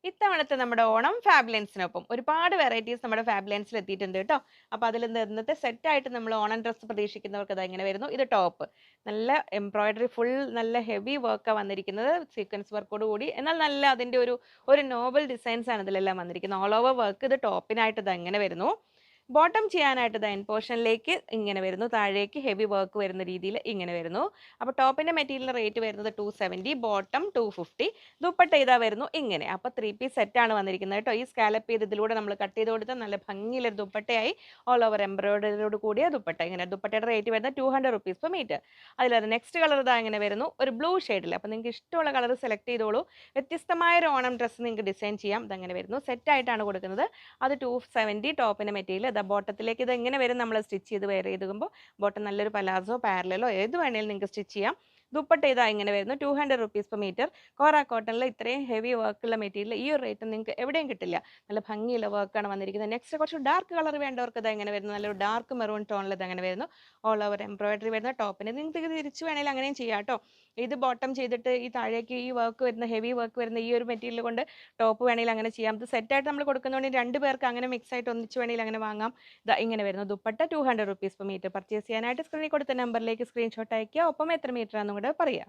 ഇത്തവണത്തെ നമ്മുടെ ഓണം ഫാബ്ലെൻസിനൊപ്പം ഒരുപാട് വെറൈറ്റീസ് നമ്മുടെ ഫാബ്ലെൻസിൽ എത്തിയിട്ടുണ്ട് കേട്ടോ. അപ്പോൾ അതിൽ ഇന്നത്തെ സെറ്റായിട്ട് നമ്മൾ ഓണം ഡ്രസ്സ് പ്രതീക്ഷിക്കുന്നവർക്ക് അത് എങ്ങനെ വരുന്നു? ഇത് ടോപ്പ്. നല്ല എംബ്രോയിഡറി ഫുൾ നല്ല ഹെവി വർക്കാണ് വന്നിരിക്കുന്നത്. സീക്വൻസ് വർക്കോട് കൂടി. എന്നാൽ നല്ല അതിന്റെ ഒരു നോബൽ ഡിസൈൻസ് ആണ് ഇതിലെല്ലാം വന്നിരിക്കുന്നത്. ഓൾ ഓവർ വർക്ക് ഇത് ടോപ്പിനായിട്ട് ഇത് എങ്ങനെ വരുന്നു? ബോട്ടം ചെയ്യാനായിട്ട് ദ എൻഡ് പോർഷനിലേക്ക് ഇങ്ങനെ വരുന്നു. താഴേക്ക് ഹെവി വർക്ക് വരുന്ന രീതിയിൽ ഇങ്ങനെ വരുന്നു. അപ്പോൾ ടോപ്പിന്റെ മെറ്റീരിയൽ റേറ്റ് വരുന്നത് 270, ബോട്ടം 250. ദുപ്പട്ട ഇതാ വരുന്നു ഇങ്ങനെ. അപ്പോൾ 3 പീസ് സെറ്റ് ആണ് വന്നിരിക്കുന്നത് കേട്ടോ. ഈ സ്കാലപ്പ് ചെയ്ത് ഇതിലൂടെ നമ്മൾ കട്ട് ചെയ്ത് കൊടുത്ത നല്ല ഭംഗിയിലൊരു ദുപ്പട്ടയായി ഓൾ ഓവർ എംബ്രോയിഡറിയോട് കൂടിയ ദുപ്പട്ട. ഇങ്ങനെ ദുപ്പട്ടയുടെ റേറ്റ് വരുന്നത് 200 റുപ്പീസ് പെർ മീറ്റർ. അതിലത് നെക്സ്റ്റ് കളർ ഇതാ ഇങ്ങനെ വരുന്നു. ഒരു ബ്ലൂ ഷെയ്ഡിൽ. അപ്പോൾ നിങ്ങൾക്ക് ഇഷ്ടമുള്ള കളർ സെലക്ട് ചെയ്തോളൂ. വ്യത്യസ്തമായ ഒരു ഓണം ഡ്രസ്സ് നിങ്ങൾക്ക് ഡിസൈൻ ചെയ്യാം. ഇതങ്ങനെ വരുന്നു. സെറ്റ് ആയിട്ടാണ് കൊടുക്കുന്നത്. അത് 270 ടോപ്പിന്റെ മെറ്റീരിയൽ. ഇതാ ബോട്ടത്തിലേക്ക് ഇത് എങ്ങനെ വരും നമ്മൾ സ്റ്റിച്ച് ചെയ്ത് വെയർ ചെയ്തുമ്പോൾ ബോട്ടം നല്ലൊരു പലാസോ പാരലലോ ഏത് വേണേലും നിങ്ങൾക്ക് സ്റ്റിച്ച് ചെയ്യാം. ദുപ്പട്ട ഇതാ ഇങ്ങനെ വരുന്നു. 200 റുപ്പീസ് പെർ മീറ്റർ. കോറ കോട്ടണിൽ ഇത്രയും ഹെവി വർക്കുള്ള മെറ്റീരിയൽ ഈ ഒരു റേറ്റ് നിങ്ങൾക്ക് എവിടെയും കിട്ടില്ല. നല്ല ഭംഗിയുള്ള വർക്കാണ് വന്നിരിക്കുന്നത്. നെക്സ്റ്റ് കുറച്ച് ഡാർക്ക് കളർ വേണ്ടവർക്ക് ഇത് എങ്ങനെ വരുന്നു? നല്ലൊരു ഡാർക്ക് മെറൂൺ ടോണിൽ ഇത് എങ്ങനെ വരുന്നു? ഓൾ ഓവർ എംബ്രോയിഡറി വരുന്ന ടോപ്പിന് നിങ്ങൾക്ക് തിരിച്ചു വേണമെങ്കിൽ അങ്ങനെയും ചെയ്യാം കേട്ടോ. ഇത് ബോട്ടം ചെയ്തിട്ട് ഈ താഴേക്ക് ഈ വർക്ക് വരുന്ന ഹെവി വർക്ക് വരുന്ന ഈ ഒരു മെറ്റീരിയൽ കൊണ്ട് ടോപ്പ് വേണമെങ്കിൽ അങ്ങനെ ചെയ്യാം. ഇത് സെറ്റായിട്ട് നമ്മൾ കൊടുക്കുന്നതുകൊണ്ട് രണ്ട് പേർക്ക് അങ്ങനെ മിക്സ് ആയിട്ട് ഒന്നിച്ച് വേണമെങ്കിൽ അങ്ങനെ വാങ്ങാം. ദാ ഇങ്ങനെ വരുന്നു. Dupatta 200 rupees per metre. Purchase ചെയ്യാനായിട്ട് സ്ക്രീനിൽ കൊടുത്ത നമ്പറിലേക്ക് സ്ക്രീൻഷോട്ട് അയക്കുക. ഒപ്പം എത്ര മീറ്റർ ആണെന്നും കൂടെ പറയാം.